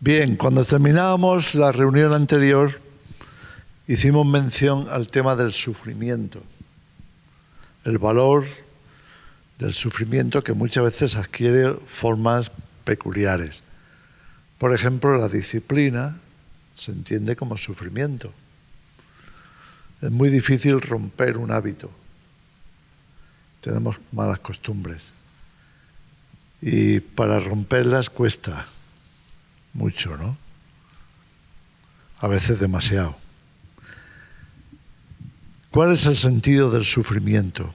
Bien, cuando terminábamos la reunión anterior, hicimos mención al tema del sufrimiento, el valor del sufrimiento que muchas veces adquiere formas peculiares. Por ejemplo, la disciplina se entiende como sufrimiento. Es muy difícil romper un hábito. Tenemos malas costumbres. Y para romperlas cuesta mucho, ¿no? A veces demasiado. ¿Cuál es el sentido del sufrimiento?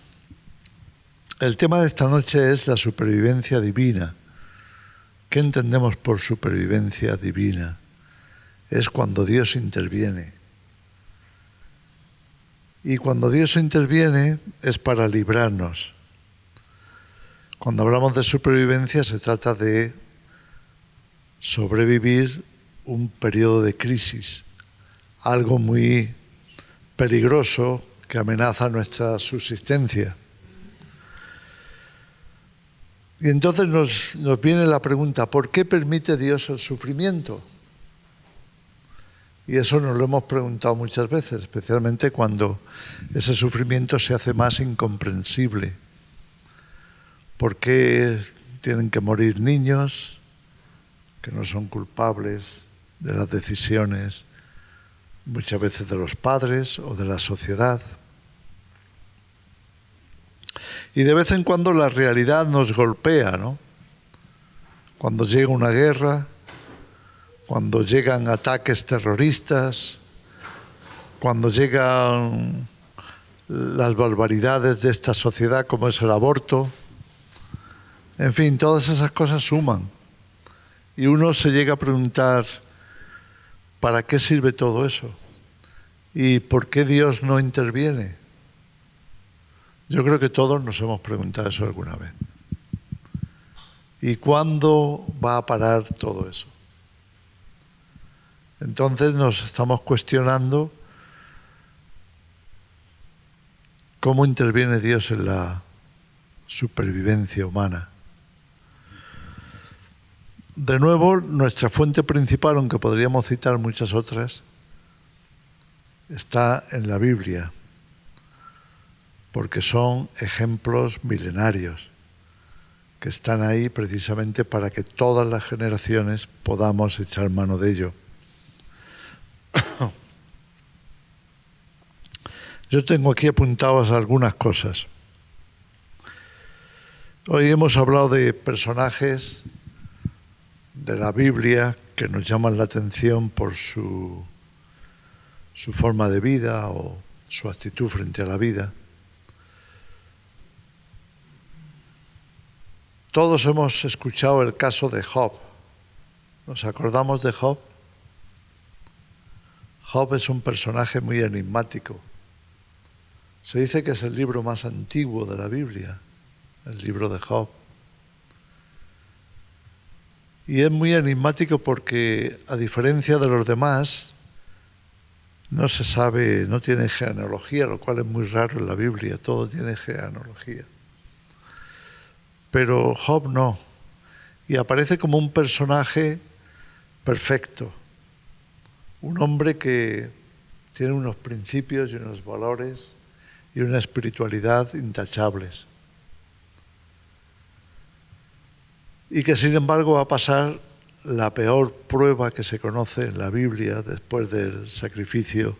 El tema de esta noche es la supervivencia divina. ¿Qué entendemos por supervivencia divina? Es cuando Dios interviene. Y cuando Dios interviene es para librarnos. Cuando hablamos de supervivencia se trata de sobrevivir un periodo de crisis, algo muy peligroso que amenaza nuestra subsistencia. Y entonces nos viene la pregunta, ¿por qué permite Dios el sufrimiento? Y eso nos lo hemos preguntado muchas veces, especialmente cuando ese sufrimiento se hace más incomprensible. ¿Por qué tienen que morir niños que no son culpables de las decisiones, muchas veces de los padres o de la sociedad? Y de vez en cuando la realidad nos golpea, ¿no? Cuando llega una guerra, cuando llegan ataques terroristas, cuando llegan las barbaridades de esta sociedad como es el aborto. En fin, todas esas cosas suman. Y uno se llega a preguntar, ¿para qué sirve todo eso? ¿Y por qué Dios no interviene? Yo creo que todos nos hemos preguntado eso alguna vez. ¿Y cuándo va a parar todo eso? Entonces nos estamos cuestionando cómo interviene Dios en la supervivencia humana. De nuevo, nuestra fuente principal, aunque podríamos citar muchas otras, está en la Biblia, porque son ejemplos milenarios que están ahí precisamente para que todas las generaciones podamos echar mano de ello. Yo tengo aquí apuntadas algunas cosas. Hoy hemos hablado de personajes de la Biblia que nos llaman la atención por su forma de vida o su actitud frente a la vida. Todos hemos escuchado el caso de Job. ¿Nos acordamos de Job? Job es un personaje muy enigmático. Se dice que es el libro más antiguo de la Biblia, el libro de Job. Y es muy enigmático porque, a diferencia de los demás, no se sabe, no tiene genealogía, lo cual es muy raro en la Biblia, todo tiene genealogía. Pero Job no, y aparece como un personaje perfecto, un hombre que tiene unos principios y unos valores y una espiritualidad intachables. Y que sin embargo va a pasar la peor prueba que se conoce en la Biblia después del sacrificio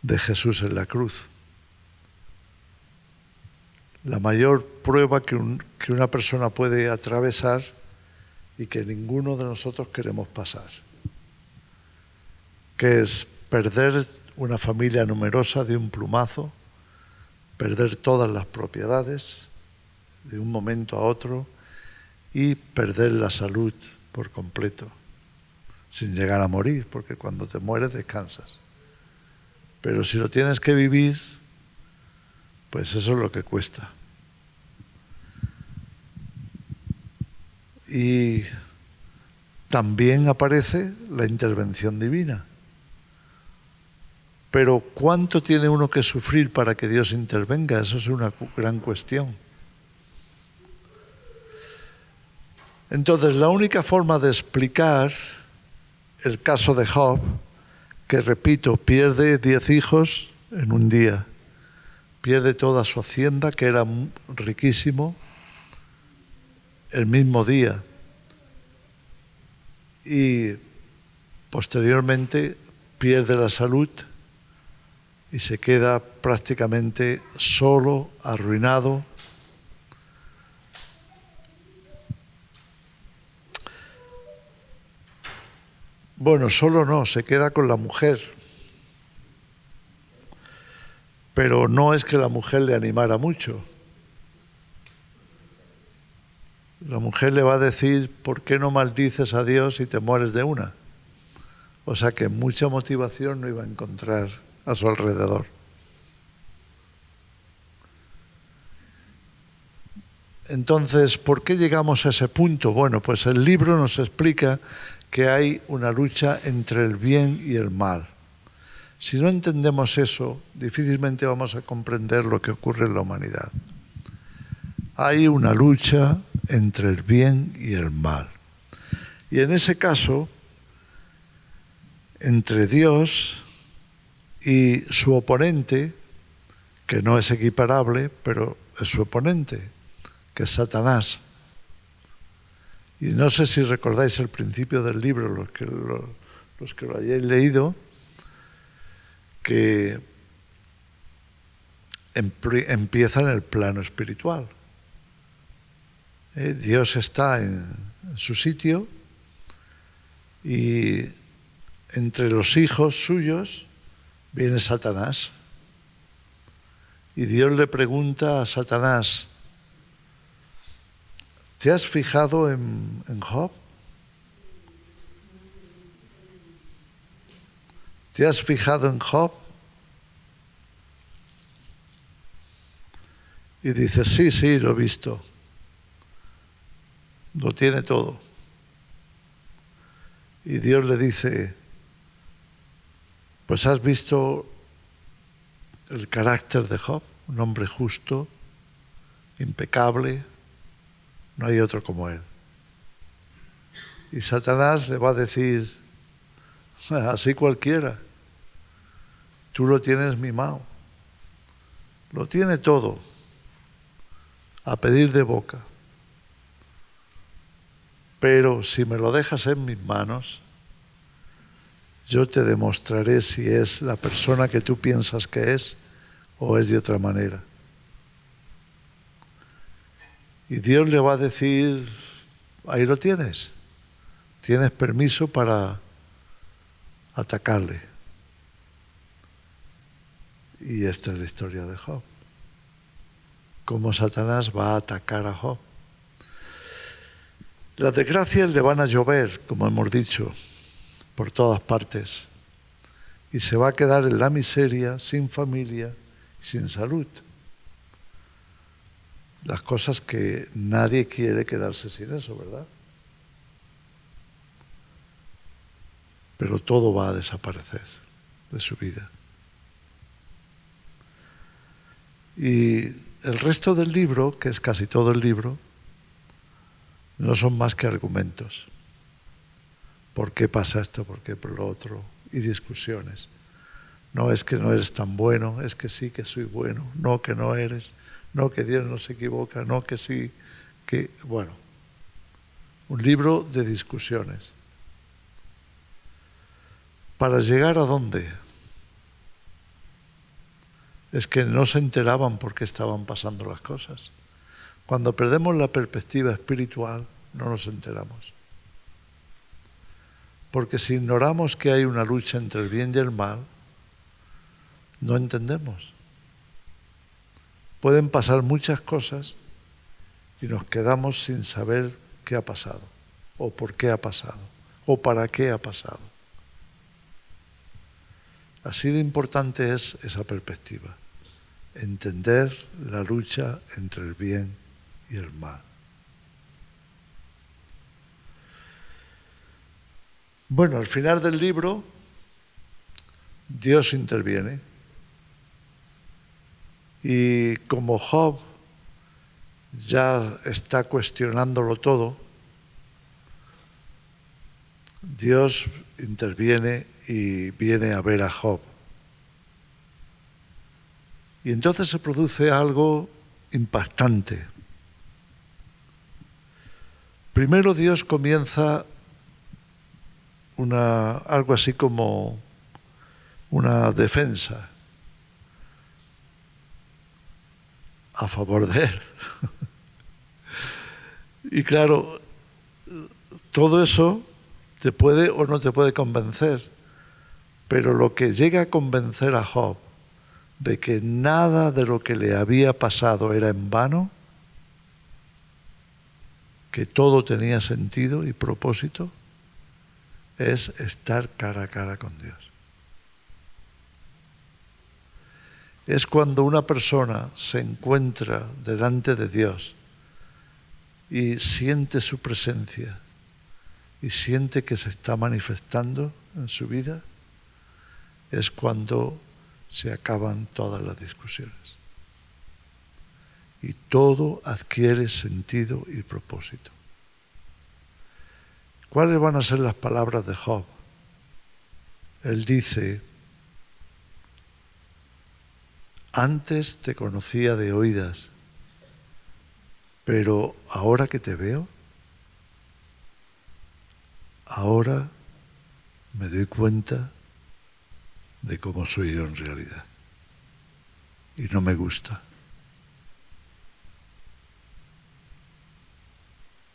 de Jesús en la cruz. La mayor prueba que una persona puede atravesar y que ninguno de nosotros queremos pasar, que es perder una familia numerosa de un plumazo, perder todas las propiedades de un momento a otro y perder la salud por completo, sin llegar a morir, porque cuando te mueres descansas. Pero si lo tienes que vivir, pues eso es lo que cuesta. Y también aparece la intervención divina. Pero ¿cuánto tiene uno que sufrir para que Dios intervenga? Eso es una gran cuestión. Entonces, la única forma de explicar el caso de Job, que repito, pierde 10 hijos en un día, pierde toda su hacienda, que era riquísimo, el mismo día, y posteriormente pierde la salud y se queda prácticamente solo, arruinado. Bueno, solo no, se queda con la mujer. Pero no es que la mujer le animara mucho. La mujer le va a decir, ¿por qué no maldices a Dios y te mueres de una? O sea que mucha motivación no iba a encontrar a su alrededor. Entonces, ¿por qué llegamos a ese punto? Bueno, pues el libro nos explica que hay una lucha entre el bien y el mal. Si no entendemos eso, difícilmente vamos a comprender lo que ocurre en la humanidad. Hay una lucha entre el bien y el mal. Y en ese caso, entre Dios y su oponente, que no es equiparable, pero es su oponente, que es Satanás. Y no sé si recordáis el principio del libro, los que lo hayáis leído, que empieza en el plano espiritual. Dios está en su sitio y entre los hijos suyos viene Satanás. Y Dios le pregunta a Satanás, ¿te has fijado en Job? ¿Te has fijado en Job? Y dice, sí, lo he visto. Lo tiene todo. Y Dios le dice, pues has visto el carácter de Job, un hombre justo, impecable, no hay otro como él. Y Satanás le va a decir, así cualquiera, tú lo tienes mimado, lo tiene todo, a pedir de boca. Pero si me lo dejas en mis manos, yo te demostraré si es la persona que tú piensas que es o es de otra manera. Y Dios le va a decir, ahí lo tienes, tienes permiso para atacarle. Y esta es la historia de Job. Cómo Satanás va a atacar a Job. Las desgracias le van a llover, como hemos dicho, por todas partes. Y se va a quedar en la miseria, sin familia, sin salud. Las cosas que nadie quiere quedarse sin eso, ¿verdad? Pero todo va a desaparecer de su vida. Y el resto del libro, que es casi todo el libro, no son más que argumentos. ¿Por qué pasa esto? ¿Por qué por lo otro? Y discusiones. No es que no eres tan bueno, es que sí que soy bueno. No que no eres, no que Dios no se equivoca, no que sí, que... Bueno, un libro de discusiones. ¿Para llegar a dónde? Es que no se enteraban por qué estaban pasando las cosas. Cuando perdemos la perspectiva espiritual, no nos enteramos. Porque si ignoramos que hay una lucha entre el bien y el mal, no entendemos. Pueden pasar muchas cosas y nos quedamos sin saber qué ha pasado, o por qué ha pasado, o para qué ha pasado. Así de importante es esa perspectiva, entender la lucha entre el bien y el mal. Bueno, al final del libro, Dios interviene. Y como Job ya está cuestionándolo todo, Dios interviene y viene a ver a Job. Y entonces se produce algo impactante. Primero Dios comienza algo así como una defensa a favor de él. Y claro, todo eso te puede o no te puede convencer, pero lo que llega a convencer a Job de que nada de lo que le había pasado era en vano, que todo tenía sentido y propósito, es estar cara a cara con Dios. Es cuando una persona se encuentra delante de Dios y siente su presencia y siente que se está manifestando en su vida, es cuando se acaban todas las discusiones. Y todo adquiere sentido y propósito. ¿Cuáles van a ser las palabras de Job? Él dice: antes te conocía de oídas, pero ahora que te veo, ahora me doy cuenta de cómo soy yo en realidad. Y no me gusta.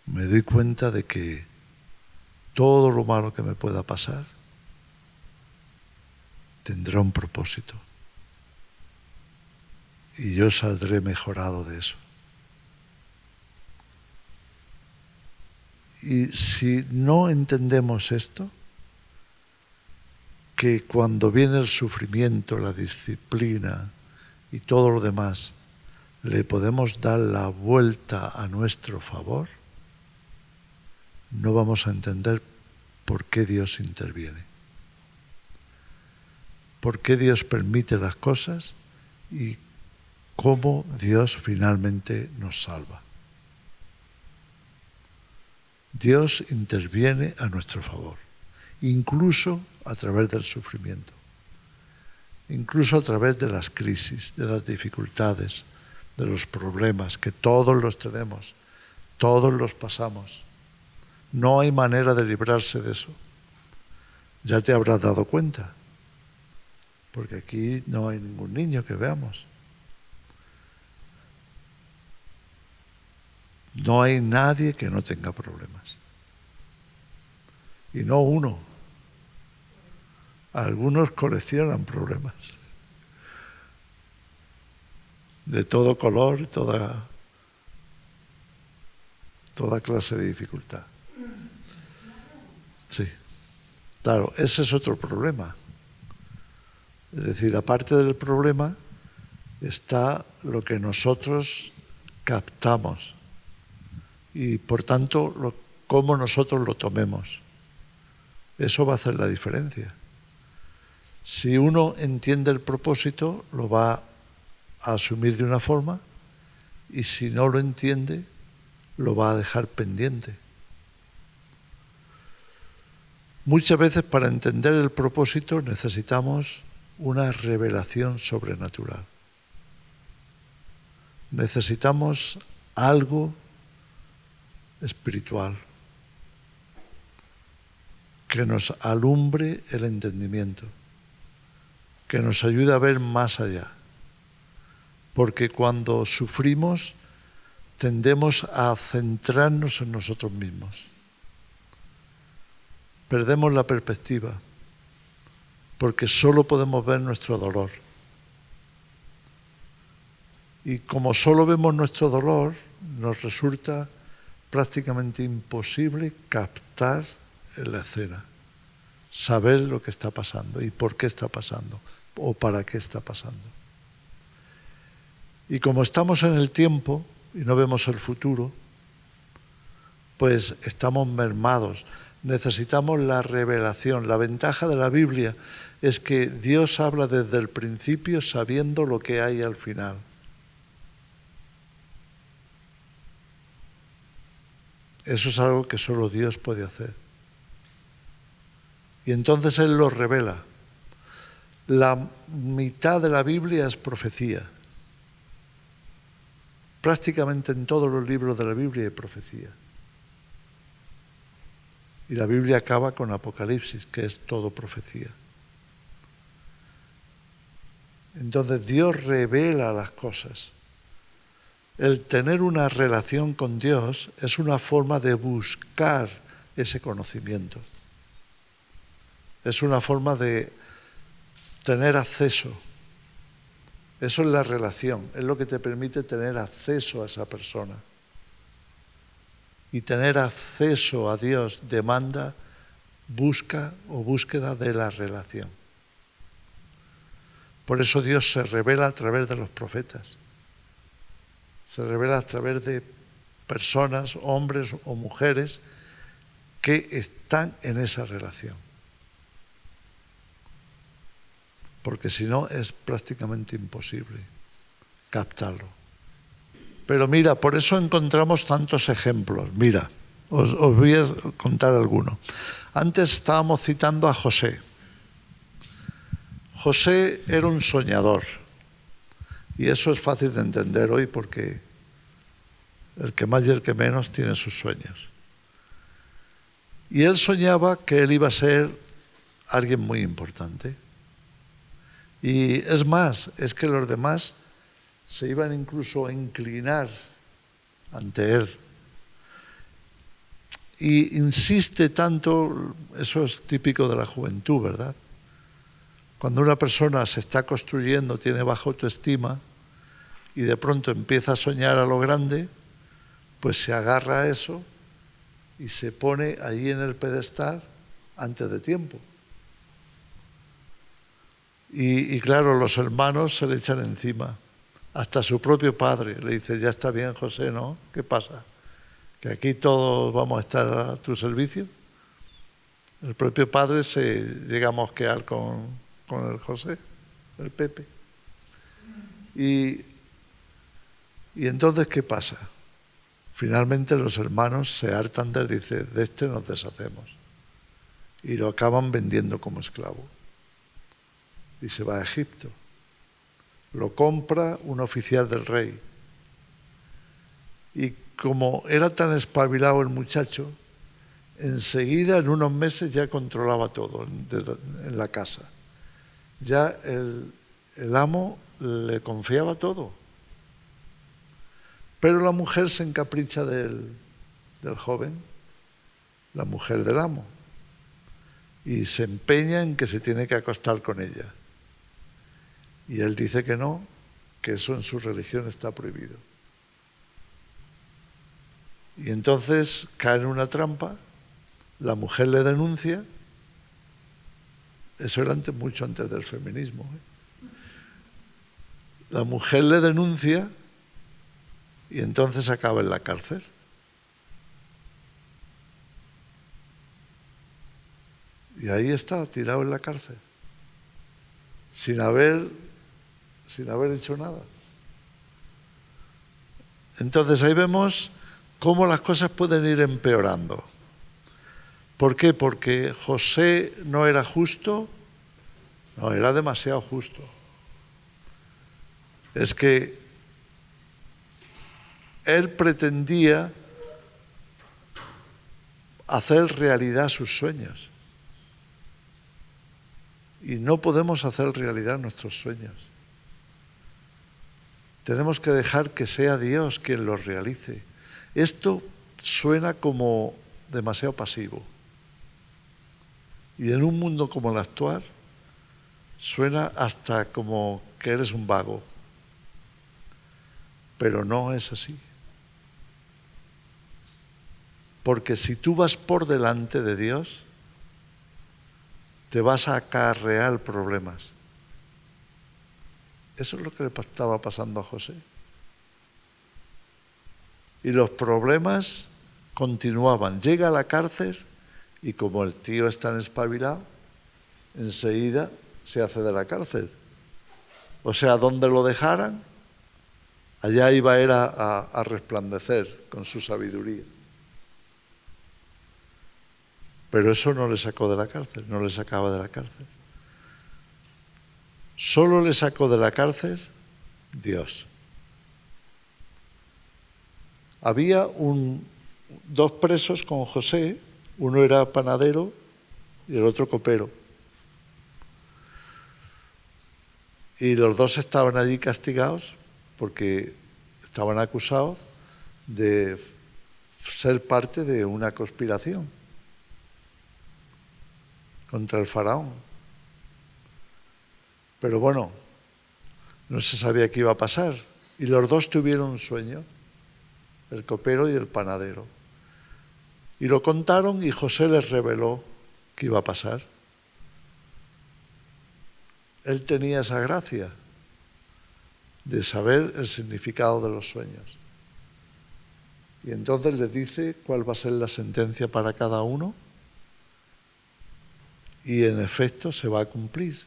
Me doy cuenta de que todo lo malo que me pueda pasar tendrá un propósito. Y yo saldré mejorado de eso. Y si no entendemos esto, que cuando viene el sufrimiento, la disciplina y todo lo demás, le podemos dar la vuelta a nuestro favor, no vamos a entender por qué Dios interviene, por qué Dios permite las cosas y cómo Dios finalmente nos salva. Dios interviene a nuestro favor, incluso a través del sufrimiento, incluso a través de las crisis, de las dificultades, de los problemas, que todos los tenemos, todos los pasamos. No hay manera de librarse de eso. Ya te habrás dado cuenta, porque aquí no hay ningún niño que veamos. No hay nadie que no tenga problemas. Y no uno. Algunos coleccionan problemas. De todo color, toda clase de dificultad. Sí. Claro, ese es otro problema. Es decir, aparte del problema está lo que nosotros captamos y por tanto cómo nosotros lo tomemos. Eso va a hacer la diferencia. Si uno entiende el propósito, lo va a asumir de una forma, y si no lo entiende, lo va a dejar pendiente. Muchas veces para entender el propósito necesitamos una revelación sobrenatural. Necesitamos algo espiritual que nos alumbre el entendimiento, que nos ayude a ver más allá. Porque cuando sufrimos tendemos a centrarnos en nosotros mismos. Perdemos la perspectiva, porque solo podemos ver nuestro dolor. Y como solo vemos nuestro dolor, nos resulta prácticamente imposible captar en la escena, saber lo que está pasando y por qué está pasando o para qué está pasando. Y como estamos en el tiempo y no vemos el futuro, pues estamos mermados. Necesitamos la revelación. La ventaja de la Biblia es que Dios habla desde el principio sabiendo lo que hay al final. Eso es algo que solo Dios puede hacer. Y entonces Él los revela. La mitad de la Biblia es profecía. Prácticamente en todos los libros de la Biblia hay profecía. Y la Biblia acaba con Apocalipsis, que es todo profecía. Entonces Dios revela las cosas. El tener una relación con Dios es una forma de buscar ese conocimiento. Es una forma de tener acceso. Eso es la relación, es lo que te permite tener acceso a esa persona. Y tener acceso a Dios demanda búsqueda de la relación. Por eso Dios se revela a través de los profetas. Se revela a través de personas, hombres o mujeres, que están en esa relación. Porque si no es prácticamente imposible captarlo. Pero mira, por eso encontramos tantos ejemplos. Mira, os voy a contar alguno. Antes estábamos citando a José. José era un soñador. Y eso es fácil de entender hoy porque el que más y el que menos tiene sus sueños. Y él soñaba que él iba a ser alguien muy importante. Y es más, es que los demás se iban incluso a inclinar ante él. Y insiste tanto, eso es típico de la juventud, ¿verdad? Cuando una persona se está construyendo, tiene baja autoestima y de pronto empieza a soñar a lo grande, pues se agarra a eso y se pone allí en el pedestal antes de tiempo. Y claro, los hermanos se le echan encima. Hasta su propio padre le dice, ya está bien, José, ¿no? ¿Qué pasa? ¿Que aquí todos vamos a estar a tu servicio? El propio padre se llega a mosquear con el José, el Pepe. Y entonces, ¿qué pasa? Finalmente los hermanos se hartan de él, dice, de este nos deshacemos. Y lo acaban vendiendo como esclavo. Y se va a Egipto. Lo compra un oficial del rey. Y como era tan espabilado el muchacho, enseguida, en unos meses, ya controlaba todo en la casa. Ya el amo le confiaba todo. Pero la mujer se encapricha del joven, la mujer del amo, y se empeña en que se tiene que acostar con ella. Y él dice que no, que eso en su religión está prohibido. Y entonces cae en una trampa, la mujer le denuncia, eso era mucho antes del feminismo. La mujer le denuncia y entonces acaba en la cárcel. Y ahí está, tirado en la cárcel, sin haber hecho nada. Entonces ahí vemos cómo las cosas pueden ir empeorando. ¿Por qué? Porque José no era justo, no, era demasiado justo. Es que él pretendía hacer realidad sus sueños. Y no podemos hacer realidad nuestros sueños. Tenemos que dejar que sea Dios quien los realice. Esto suena como demasiado pasivo. Y en un mundo como el actual, suena hasta como que eres un vago. Pero no es así. Porque si tú vas por delante de Dios, te vas a acarrear problemas. Eso es lo que le estaba pasando a José. Y los problemas continuaban. Llega a la cárcel y como el tío es tan espabilado, enseguida se hace de la cárcel. O sea, donde lo dejaran, allá iba él a resplandecer con su sabiduría. Pero eso no le sacó de la cárcel, no le sacaba de la cárcel. Solo le sacó de la cárcel Dios. Había dos presos con José, uno era panadero y el otro copero. Y los dos estaban allí castigados porque estaban acusados de ser parte de una conspiración contra el faraón. Pero bueno, no se sabía qué iba a pasar. Y los dos tuvieron un sueño, el copero y el panadero. Y lo contaron y José les reveló qué iba a pasar. Él tenía esa gracia de saber el significado de los sueños. Y entonces les dice cuál va a ser la sentencia para cada uno y en efecto se va a cumplir.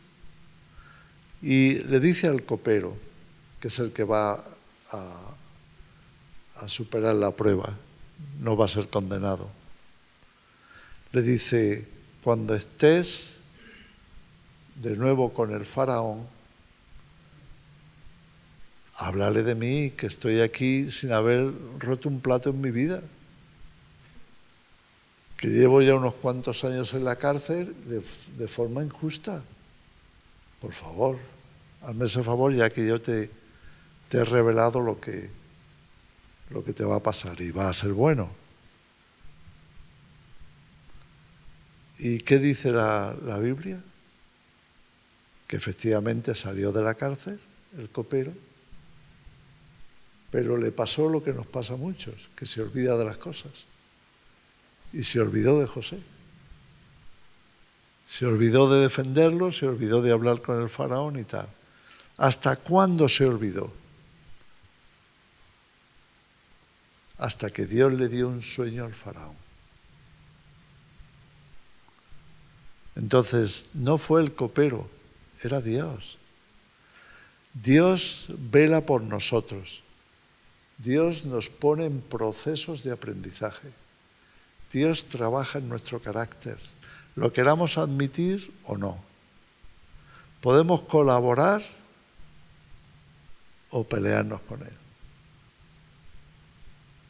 Y le dice al copero, que es el que va a superar la prueba, no va a ser condenado. Le dice, cuando estés de nuevo con el faraón, háblale de mí, que estoy aquí sin haber roto un plato en mi vida, que llevo ya unos cuantos años en la cárcel de forma injusta. Por favor, hazme ese favor ya que yo te he revelado lo que te va a pasar y va a ser bueno. ¿Y qué dice la Biblia? Que efectivamente salió de la cárcel el copero, pero le pasó lo que nos pasa a muchos, que se olvida de las cosas. Y se olvidó de José. Se olvidó de defenderlo, se olvidó de hablar con el faraón y tal. ¿Hasta cuándo se olvidó? Hasta que Dios le dio un sueño al faraón. Entonces, no fue el copero, era Dios. Dios vela por nosotros. Dios nos pone en procesos de aprendizaje. Dios trabaja en nuestro carácter, lo queramos admitir o no. Podemos colaborar o pelearnos con Él.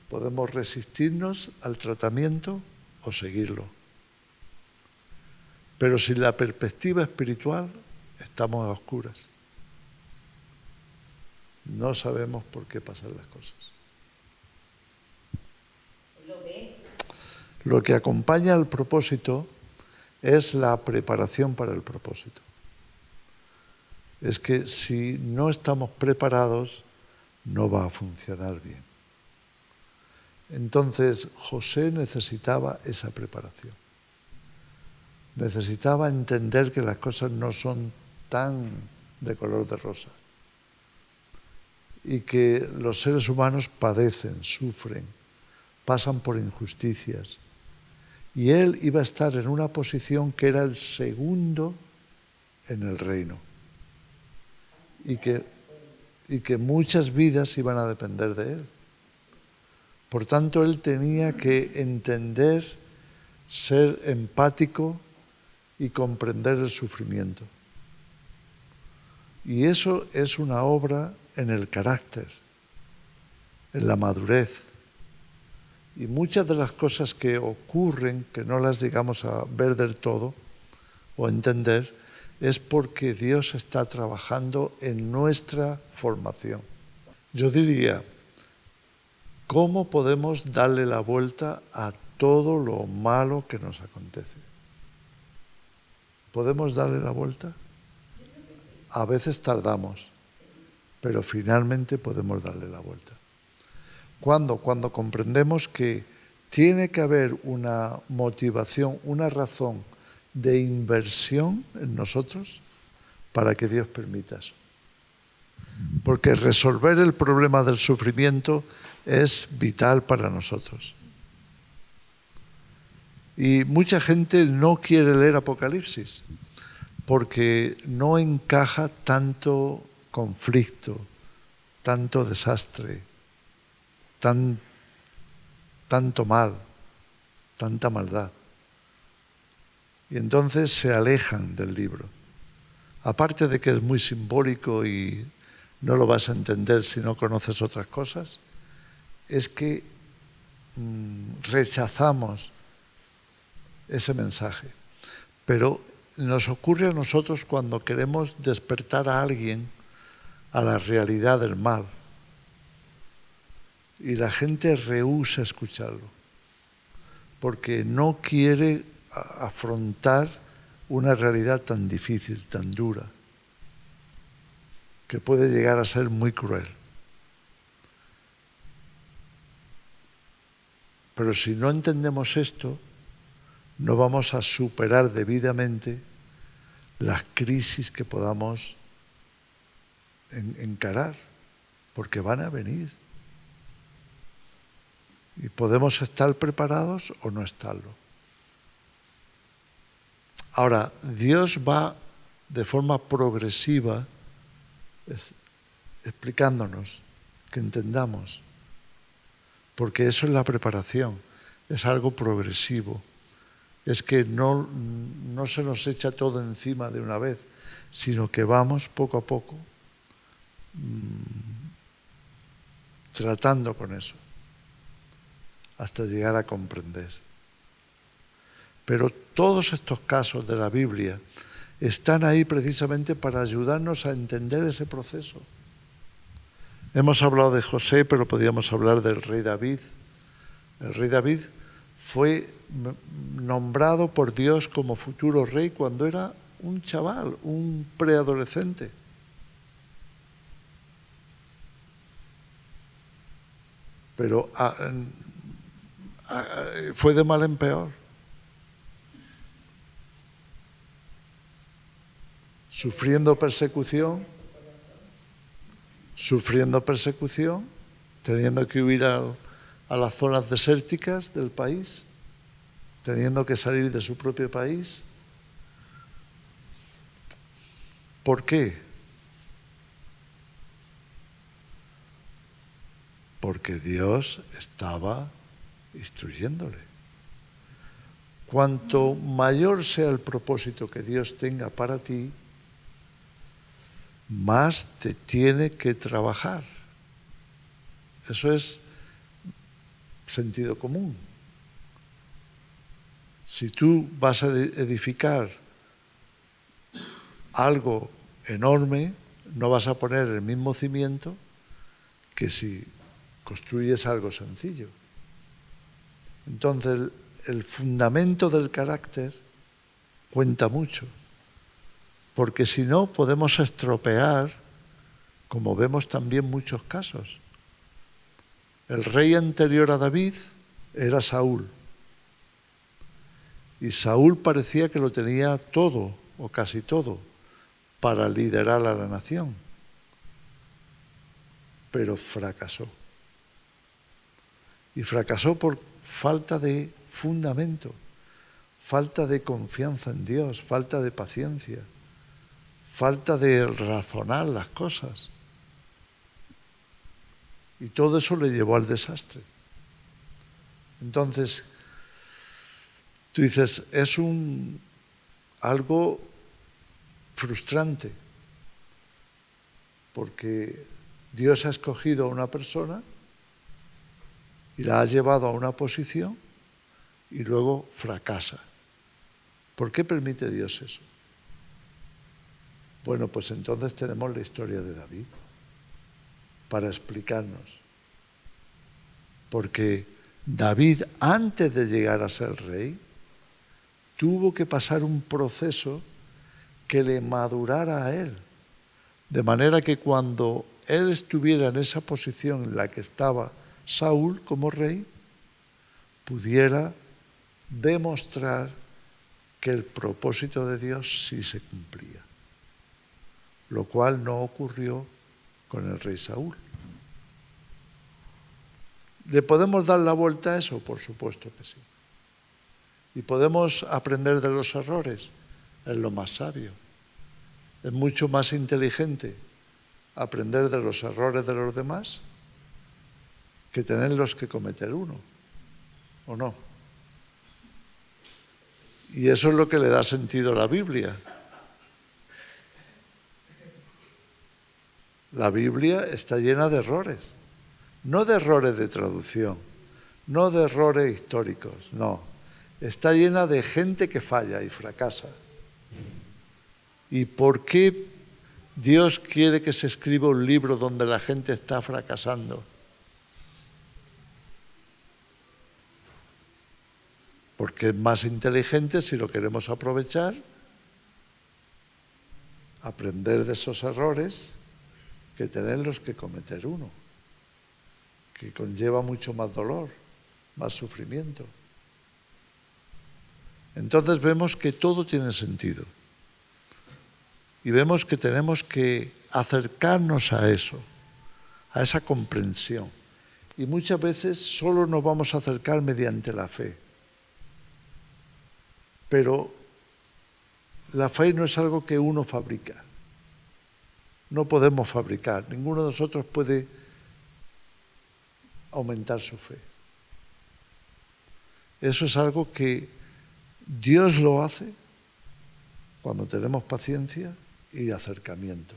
Podemos resistirnos al tratamiento o seguirlo. Pero sin la perspectiva espiritual estamos a oscuras. No sabemos por qué pasan las cosas. Lo que acompaña al propósito es la preparación para el propósito. Es que si no estamos preparados, no va a funcionar bien. Entonces, José necesitaba esa preparación. Necesitaba entender que las cosas no son tan de color de rosa y que los seres humanos padecen, sufren, pasan por injusticias. Y él iba a estar en una posición que era el segundo en el reino. Y que muchas vidas iban a depender de él. Por tanto, él tenía que entender, ser empático y comprender el sufrimiento. Y eso es una obra en el carácter, en la madurez. Y muchas de las cosas que ocurren, que no las llegamos a ver del todo o a entender, es porque Dios está trabajando en nuestra formación. Yo diría, ¿cómo podemos darle la vuelta a todo lo malo que nos acontece? ¿Podemos darle la vuelta? A veces tardamos, pero finalmente podemos darle la vuelta. ¿Cuándo? Cuando comprendemos que tiene que haber una motivación, una razón de inversión en nosotros para que Dios permita eso. Porque resolver el problema del sufrimiento es vital para nosotros. Y mucha gente no quiere leer Apocalipsis porque no encaja tanto conflicto, tanto desastre, tanto mal, tanta maldad. Y entonces se alejan del libro. Aparte de que es muy simbólico y no lo vas a entender si no conoces otras cosas, es que rechazamos ese mensaje. Pero nos ocurre a nosotros cuando queremos despertar a alguien a la realidad del mal. Y la gente rehúsa escucharlo, porque no quiere afrontar una realidad tan difícil, tan dura, que puede llegar a ser muy cruel. Pero si no entendemos esto, no vamos a superar debidamente las crisis que podamos encarar, porque van a venir. Y podemos estar preparados o no estarlo. Ahora, Dios va de forma progresiva explicándonos, que entendamos, porque eso es la preparación, es algo progresivo. Es que no se nos echa todo encima de una vez, sino que vamos poco a poco tratando con eso, hasta llegar a comprender. Pero todos estos casos de la Biblia están ahí precisamente para ayudarnos a entender ese proceso. Hemos hablado de José, pero podríamos hablar del rey David. El rey David fue nombrado por Dios como futuro rey cuando era un chaval, un preadolescente. Pero fue de mal en peor. Sufriendo persecución, teniendo que huir a las zonas desérticas del país, teniendo que salir de su propio país. ¿Por qué? Porque Dios estaba instruyéndole. Cuanto mayor sea el propósito que Dios tenga para ti, más te tiene que trabajar. Eso es sentido común. Si tú vas a edificar algo enorme, no vas a poner el mismo cimiento que si construyes algo sencillo. Entonces, el fundamento del carácter cuenta mucho, porque si no podemos estropear, como vemos también muchos casos. El rey anterior a David era Saúl, y Saúl parecía que lo tenía todo, o casi todo, para liderar a la nación, pero fracasó. Y fracasó por falta de fundamento, falta de confianza en Dios, falta de paciencia, falta de razonar las cosas. Y todo eso le llevó al desastre. Entonces, tú dices, es algo frustrante, porque Dios ha escogido a una persona y la ha llevado a una posición y luego fracasa. ¿Por qué permite Dios eso? Bueno, pues entonces tenemos la historia de David para explicarnos. Porque David, antes de llegar a ser rey, tuvo que pasar un proceso que le madurara a él. De manera que cuando él estuviera en esa posición en la que estaba Saúl como rey, pudiera demostrar que el propósito de Dios sí se cumplía. Lo cual no ocurrió con el rey Saúl. ¿Le podemos dar la vuelta a eso? Por supuesto que sí. ¿Y podemos aprender de los errores? Es lo más sabio. Es mucho más inteligente aprender de los errores de los demás que tenerlos que cometer uno, ¿o no? Y eso es lo que le da sentido a la Biblia. La Biblia está llena de errores, no de errores de traducción, no de errores históricos, no. Está llena de gente que falla y fracasa. ¿Y por qué Dios quiere que se escriba un libro donde la gente está fracasando? Porque es más inteligente, si lo queremos aprovechar, aprender de esos errores que tenerlos que cometer uno, que conlleva mucho más dolor, más sufrimiento. Entonces vemos que todo tiene sentido y vemos que tenemos que acercarnos a eso, a esa comprensión. Y muchas veces solo nos vamos a acercar mediante la fe. Pero la fe no es algo que uno fabrica. No podemos fabricar. Ninguno de nosotros puede aumentar su fe. Eso es algo que Dios lo hace cuando tenemos paciencia y acercamiento.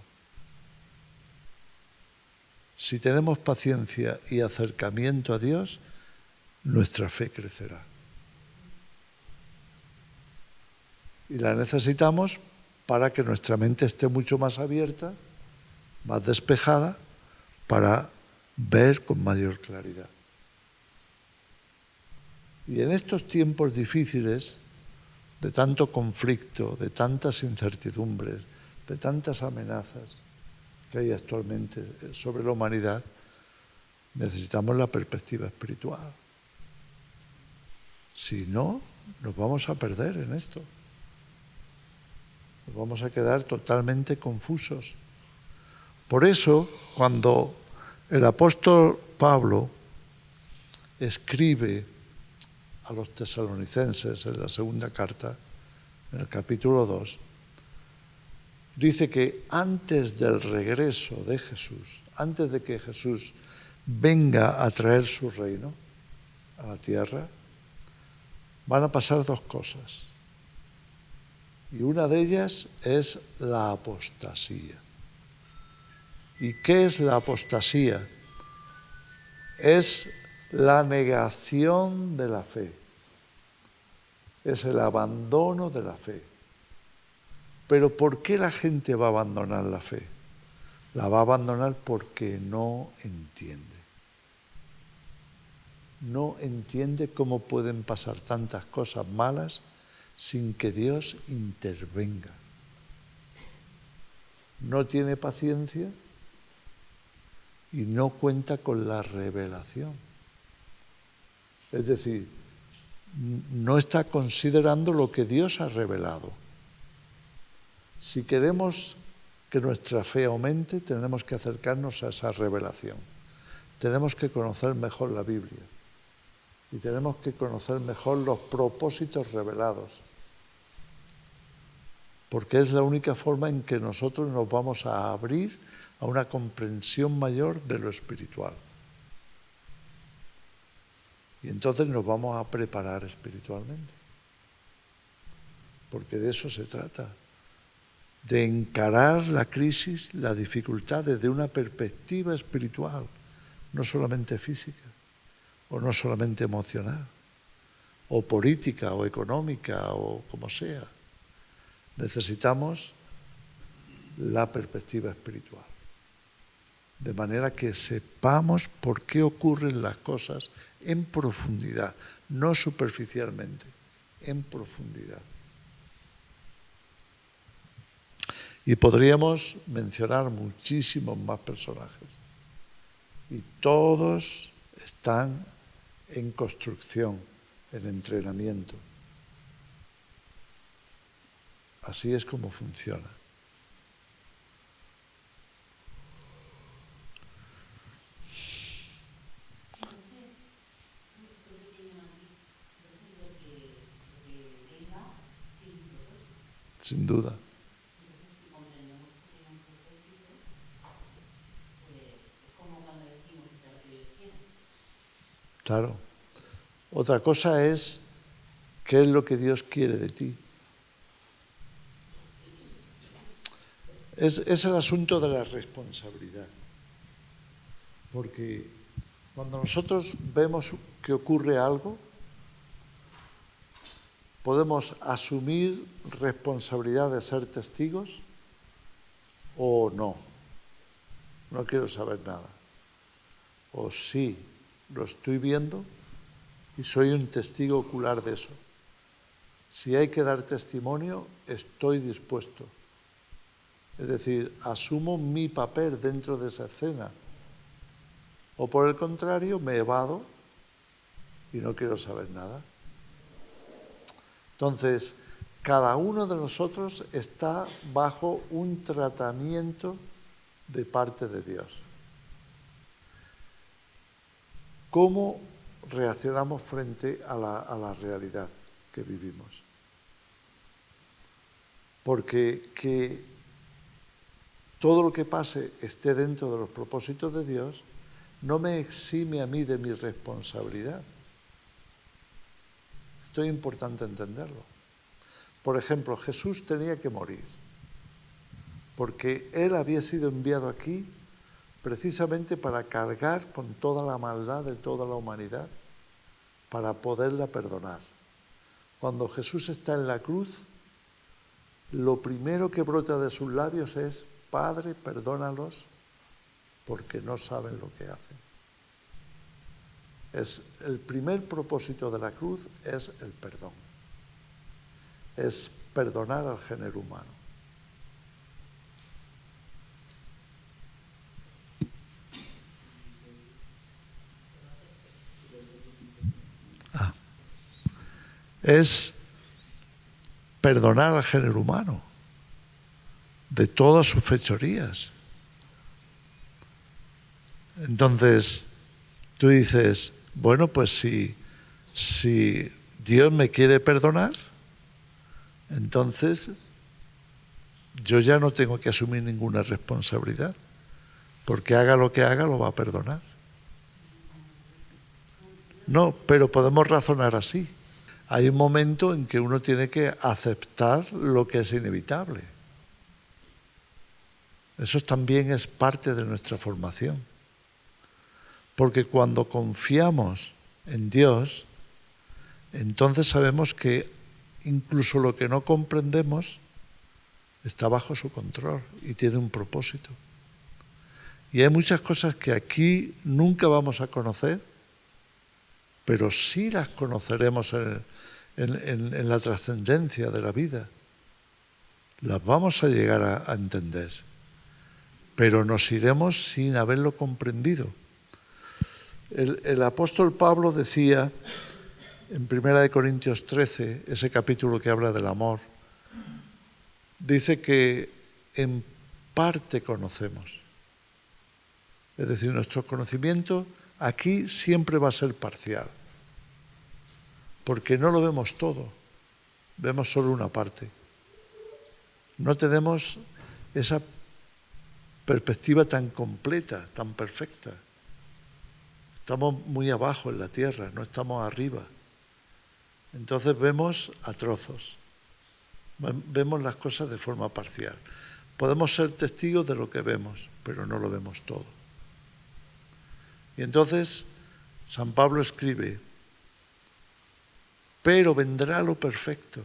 Si tenemos paciencia y acercamiento a Dios, nuestra fe crecerá. Y la necesitamos para que nuestra mente esté mucho más abierta, más despejada, para ver con mayor claridad. Y en estos tiempos difíciles, de tanto conflicto, de tantas incertidumbres, de tantas amenazas que hay actualmente sobre la humanidad, necesitamos la perspectiva espiritual. Si no, nos vamos a perder en esto. Nos vamos a quedar totalmente confusos. Por eso, cuando el apóstol Pablo escribe a los tesalonicenses en la segunda carta, en el capítulo 2, dice que antes del regreso de Jesús, antes de que Jesús venga a traer su reino a la tierra, van a pasar dos cosas. Y una de ellas es la apostasía. ¿Y qué es la apostasía? Es la negación de la fe. Es el abandono de la fe. Pero ¿por qué la gente va a abandonar la fe? La va a abandonar porque no entiende. No entiende cómo pueden pasar tantas cosas malas sin que Dios intervenga. No tiene paciencia y no cuenta con la revelación. Es decir, no está considerando lo que Dios ha revelado. Si queremos que nuestra fe aumente, tenemos que acercarnos a esa revelación. Tenemos que conocer mejor la Biblia y tenemos que conocer mejor los propósitos revelados, porque es la única forma en que nosotros nos vamos a abrir a una comprensión mayor de lo espiritual. Y entonces nos vamos a preparar espiritualmente, porque de eso se trata, de encarar la crisis, la dificultad desde una perspectiva espiritual, no solamente física, o no solamente emocional, o política, o económica, o como sea. Necesitamos la perspectiva espiritual, de manera que sepamos por qué ocurren las cosas en profundidad, no superficialmente, en profundidad. Y podríamos mencionar muchísimos más personajes. Y todos están en construcción, en entrenamiento. Así es como funciona. Sin duda. Claro. Otra cosa es ¿Qué es lo que Dios quiere de ti? Es el asunto de la responsabilidad. Porque cuando nosotros vemos que ocurre algo, podemos asumir responsabilidad de ser testigos o no. No quiero saber nada. O sí, lo estoy viendo y soy un testigo ocular de eso. Si hay que dar testimonio, estoy dispuesto. Es decir, asumo mi papel dentro de esa escena. O por el contrario, me evado y no quiero saber nada. Entonces, cada uno de nosotros está bajo un tratamiento de parte de Dios. ¿Cómo reaccionamos frente a la realidad que vivimos? Porque que todo lo que pase esté dentro de los propósitos de Dios no me exime a mí de mi responsabilidad. Esto es importante entenderlo. Por ejemplo, Jesús tenía que morir, porque Él había sido enviado aquí precisamente para cargar con toda la maldad de toda la humanidad, para poderla perdonar. Cuando Jesús está en la cruz, lo primero que brota de sus labios es: Padre, perdónalos, porque no saben lo que hacen. El primer propósito de la cruz es el perdón. Es perdonar al género humano. Es perdonar al género humano de todas sus fechorías. Entonces, tú dices, bueno, pues si Dios me quiere perdonar, entonces yo ya no tengo que asumir ninguna responsabilidad, porque haga lo que haga, lo va a perdonar. No, pero podemos razonar así. Hay un momento en que uno tiene que aceptar lo que es inevitable. Eso también es parte de nuestra formación. Porque cuando confiamos en Dios, entonces sabemos que incluso lo que no comprendemos está bajo su control y tiene un propósito. Y hay muchas cosas que aquí nunca vamos a conocer, pero sí las conoceremos en la trascendencia de la vida. Las vamos a llegar a entender, pero nos iremos sin haberlo comprendido. El apóstol Pablo decía en 1 Corintios 13, ese capítulo que habla del amor, dice que en parte conocemos. Es decir, nuestro conocimiento aquí siempre va a ser parcial, porque no lo vemos todo, vemos solo una parte. No tenemos esa perspectiva tan completa, tan perfecta. Estamos muy abajo en la tierra, no estamos arriba. Entonces vemos a trozos, vemos las cosas de forma parcial. Podemos ser testigos de lo que vemos, pero no lo vemos todo. Y entonces San Pablo escribe, pero vendrá lo perfecto.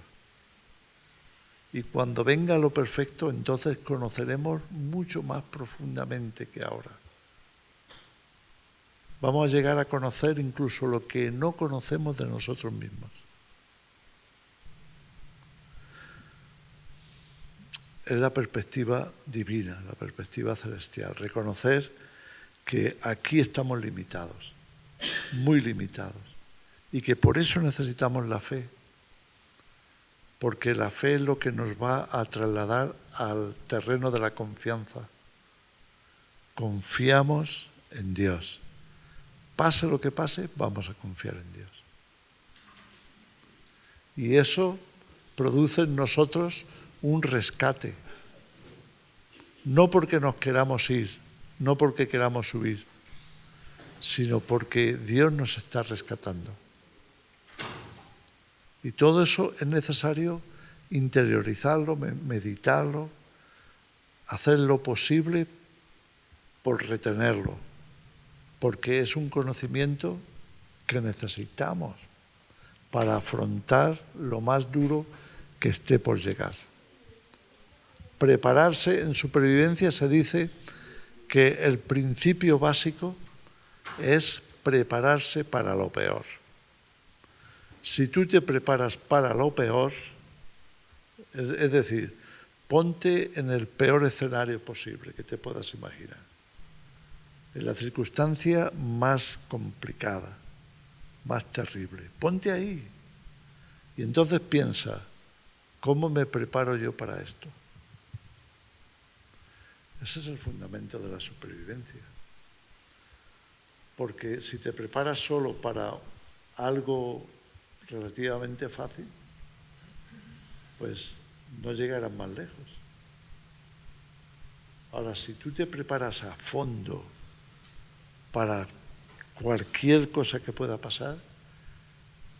Y cuando venga lo perfecto, entonces conoceremos mucho más profundamente que ahora. Vamos a llegar a conocer incluso lo que no conocemos de nosotros mismos. Es la perspectiva divina, la perspectiva celestial. Reconocer que aquí estamos limitados, muy limitados, y que por eso necesitamos la fe, porque la fe es lo que nos va a trasladar al terreno de la confianza. Confiamos en Dios. Pase lo que pase, vamos a confiar en Dios. Y eso produce en nosotros un rescate. No porque nos queramos ir, no porque queramos subir, sino porque Dios nos está rescatando. Y todo eso es necesario interiorizarlo, meditarlo, hacer lo posible por retenerlo, porque es un conocimiento que necesitamos para afrontar lo más duro que esté por llegar. Prepararse en supervivencia se dice que el principio básico es prepararse para lo peor. Si tú te preparas para lo peor, es decir, ponte en el peor escenario posible que te puedas imaginar, en la circunstancia más complicada, más terrible. Ponte ahí y entonces piensa, ¿cómo me preparo yo para esto? Ese es el fundamento de la supervivencia. Porque si te preparas solo para algo relativamente fácil, pues no llegarás más lejos. Ahora, si tú te preparas a fondo para cualquier cosa que pueda pasar,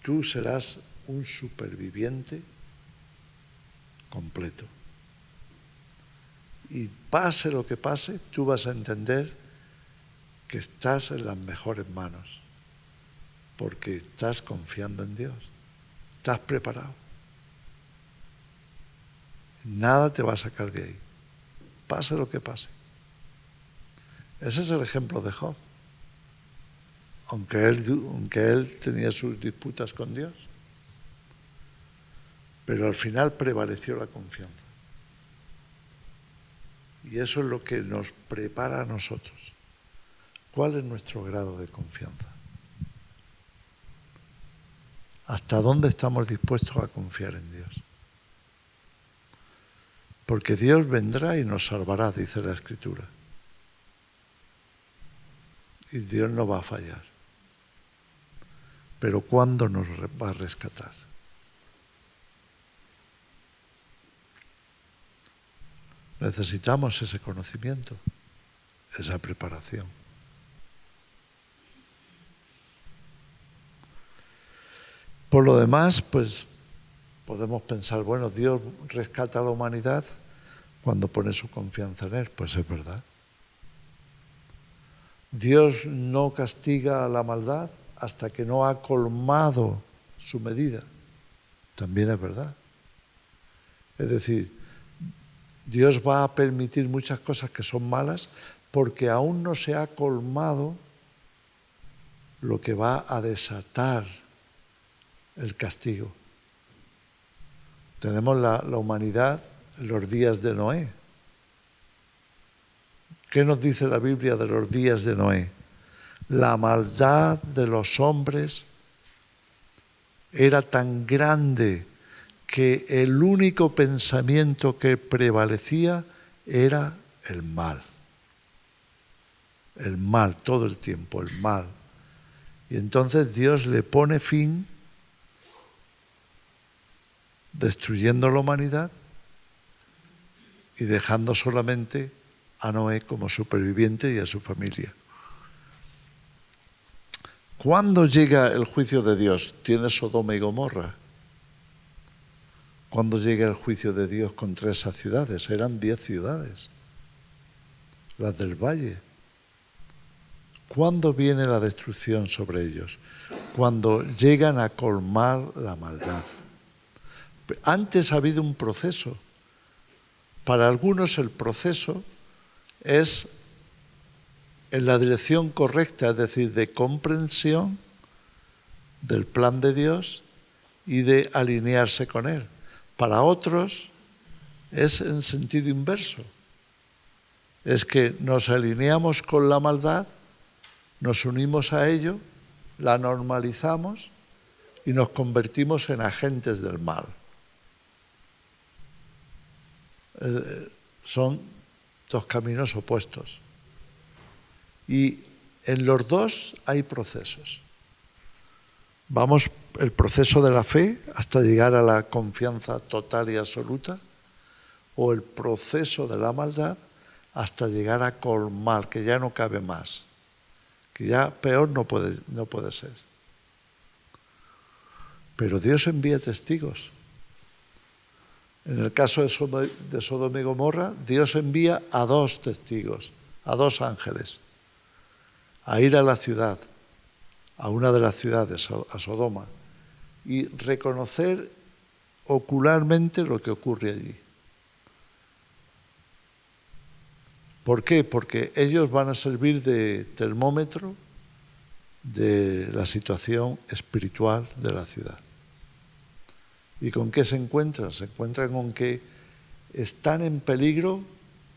tú serás un superviviente completo. Y pase lo que pase, tú vas a entender que estás en las mejores manos, porque estás confiando en Dios, estás preparado. Nada te va a sacar de ahí, pase lo que pase. Ese es el ejemplo de Job. Aunque él tenía sus disputas con Dios, pero al final prevaleció la confianza. Y eso es lo que nos prepara a nosotros. ¿Cuál es nuestro grado de confianza? ¿Hasta dónde estamos dispuestos a confiar en Dios? Porque Dios vendrá y nos salvará, dice la Escritura. Y Dios no va a fallar. Pero ¿cuándo nos va a rescatar? Necesitamos ese conocimiento, esa preparación. Por lo demás, pues podemos pensar, bueno, Dios rescata a la humanidad cuando pone su confianza en Él. Pues es verdad. Dios no castiga a la maldad hasta que no ha colmado su medida. También es verdad. Es decir, Dios va a permitir muchas cosas que son malas porque aún no se ha colmado lo que va a desatar el castigo. Tenemos la humanidad en los días de Noé. ¿Qué nos dice la Biblia de los días de Noé? La maldad de los hombres era tan grande que el único pensamiento que prevalecía era el mal. El mal, todo el tiempo, el mal. Y entonces Dios le pone fin, destruyendo la humanidad y dejando solamente a Noé como superviviente y a su familia. ¿Cuándo llega el juicio de Dios? ¿Tiene Sodoma y Gomorra? ¿Cuándo llega el juicio de Dios contra esas ciudades? Eran 10 ciudades, las del valle. ¿Cuándo viene la destrucción sobre ellos? Cuando llegan a colmar la maldad. Antes ha habido un proceso. Para algunos el proceso es en la dirección correcta, es decir, de comprensión del plan de Dios y de alinearse con Él. Para otros es en sentido inverso. Es que nos alineamos con la maldad, nos unimos a ello, la normalizamos y nos convertimos en agentes del mal. Son dos caminos opuestos. Y en los dos hay procesos. Vamos, el proceso de la fe hasta llegar a la confianza total y absoluta, o el proceso de la maldad hasta llegar a colmar, que ya no cabe más, que ya peor no puede ser. Pero Dios envía testigos. En el caso de Sodoma y Gomorra, Dios envía a 2 testigos, a 2 ángeles, a ir a la ciudad, a una de las ciudades, a Sodoma, y reconocer ocularmente lo que ocurre allí. ¿Por qué? Porque ellos van a servir de termómetro de la situación espiritual de la ciudad. ¿Y con qué se encuentran? Se encuentran con que están en peligro,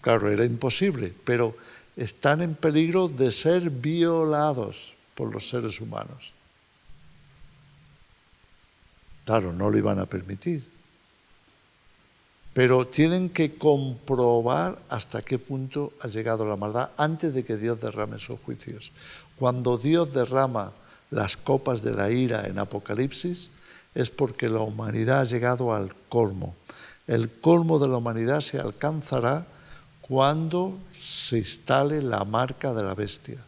claro, era imposible, pero están en peligro de ser violados por los seres humanos. Claro, no lo iban a permitir. Pero tienen que comprobar hasta qué punto ha llegado la maldad antes de que Dios derrame sus juicios. Cuando Dios derrama las copas de la ira en Apocalipsis, es porque la humanidad ha llegado al colmo. El colmo de la humanidad se alcanzará cuando se instale la marca de la bestia.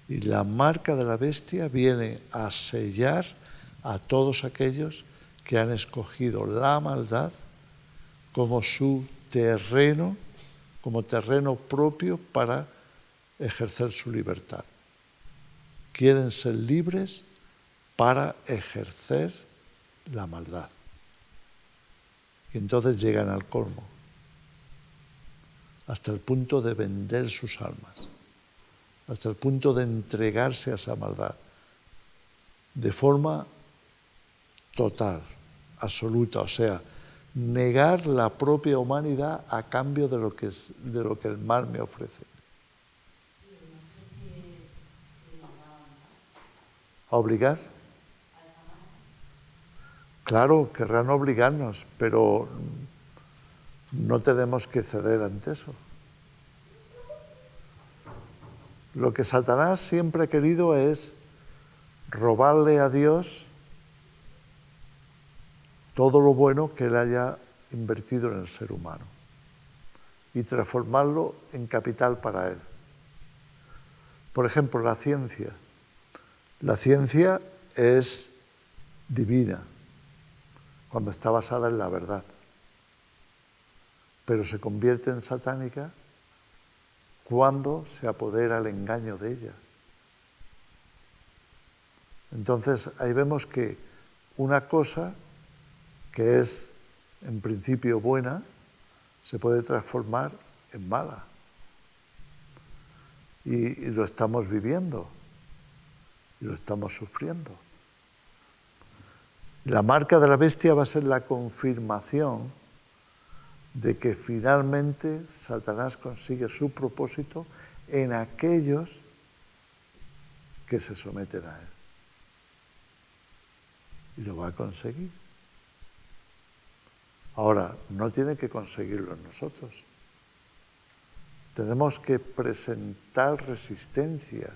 Y la marca de la bestia viene a sellar a todos aquellos que han escogido la maldad como su terreno, como terreno propio para ejercer su libertad. Quieren ser libres para ejercer la maldad. Y entonces llegan al colmo, hasta el punto de vender sus almas, hasta el punto de entregarse a esa maldad, de forma total, absoluta, o sea, negar la propia humanidad a cambio de lo que el mal me ofrece. ¿A obligar? Claro, querrán obligarnos, pero no tenemos que ceder ante eso. Lo que Satanás siempre ha querido es robarle a Dios todo lo bueno que él haya invertido en el ser humano y transformarlo en capital para él. Por ejemplo, la ciencia. La ciencia es divina cuando está basada en la verdad, pero se convierte en satánica cuando se apodera el engaño de ella. Entonces ahí vemos que una cosa que es en principio buena se puede transformar en mala. Y lo estamos viviendo, y lo estamos sufriendo. La marca de la bestia va a ser la confirmación de que finalmente Satanás consigue su propósito en aquellos que se someten a él. Y lo va a conseguir. Ahora, no tiene que conseguirlo en nosotros. Tenemos que presentar resistencia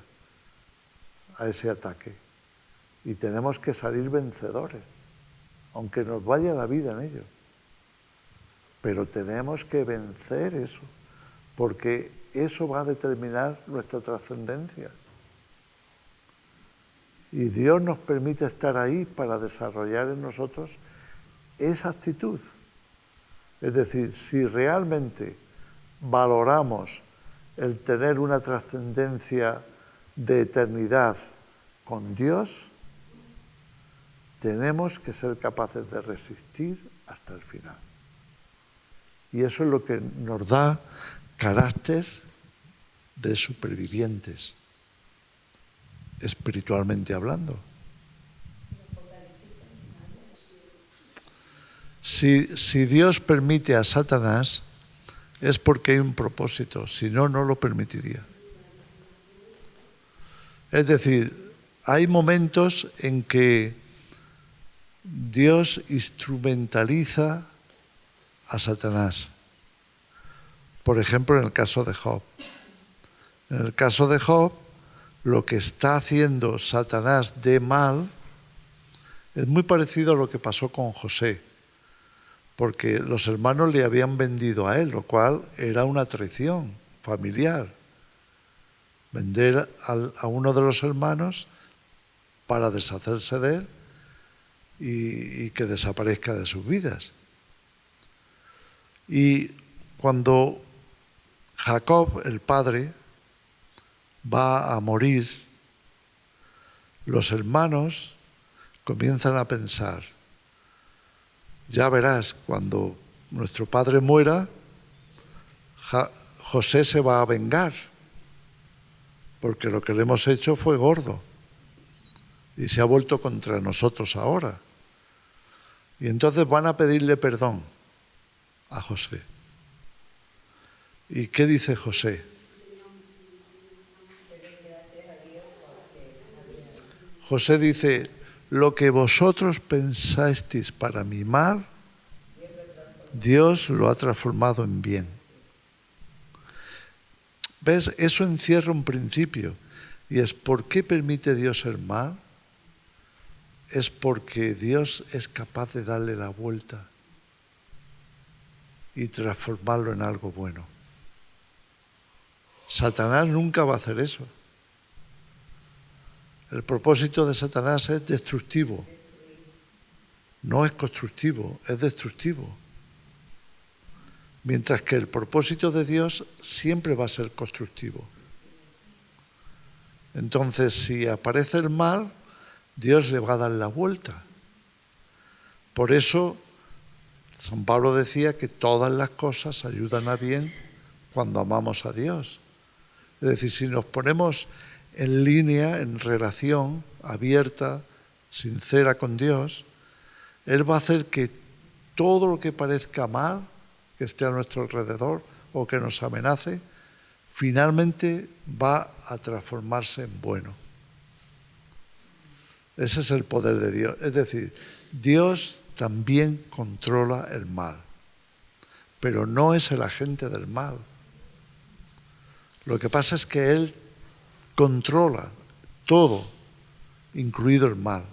a ese ataque y tenemos que salir vencedores, aunque nos vaya la vida en ello. Pero tenemos que vencer eso, porque eso va a determinar nuestra trascendencia. Y Dios nos permite estar ahí para desarrollar en nosotros esa actitud. Es decir, si realmente valoramos el tener una trascendencia de eternidad con Dios, tenemos que ser capaces de resistir hasta el final. Y eso es lo que nos da carácter de supervivientes, espiritualmente hablando. Si Dios permite a Satanás, es porque hay un propósito, si no, no lo permitiría. Es decir, hay momentos en que Dios instrumentaliza a Satanás. Por ejemplo, en el caso de Job. En el caso de Job, lo que está haciendo Satanás de mal es muy parecido a lo que pasó con José, porque los hermanos le habían vendido a él, lo cual era una traición familiar. Vender a uno de los hermanos para deshacerse de él y que desaparezca de sus vidas. Y cuando Jacob, el padre, va a morir, los hermanos comienzan a pensar, ya verás, cuando nuestro padre muera, José se va a vengar, porque lo que le hemos hecho fue gordo y se ha vuelto contra nosotros ahora. Y entonces van a pedirle perdón a José. ¿Y qué dice José? José dice, lo que vosotros pensasteis para mi mal, Dios lo ha transformado en bien. ¿Ves? Eso encierra un principio. Y es, ¿por qué permite Dios el mal? Es porque Dios es capaz de darle la vuelta y transformarlo en algo bueno. Satanás nunca va a hacer eso. El propósito de Satanás es destructivo. No es constructivo, es destructivo. Mientras que el propósito de Dios siempre va a ser constructivo. Entonces, si aparece el mal, Dios le va a dar la vuelta. Por eso, San Pablo decía que todas las cosas ayudan a bien cuando amamos a Dios. Es decir, si nos ponemos en línea, en relación abierta, sincera con Dios, Él va a hacer que todo lo que parezca mal, que esté a nuestro alrededor o que nos amenace, finalmente va a transformarse en bueno. Ese es el poder de Dios. Es decir, Dios también controla el mal, pero no es el agente del mal. Lo que pasa es que Él controla todo, incluido el mal.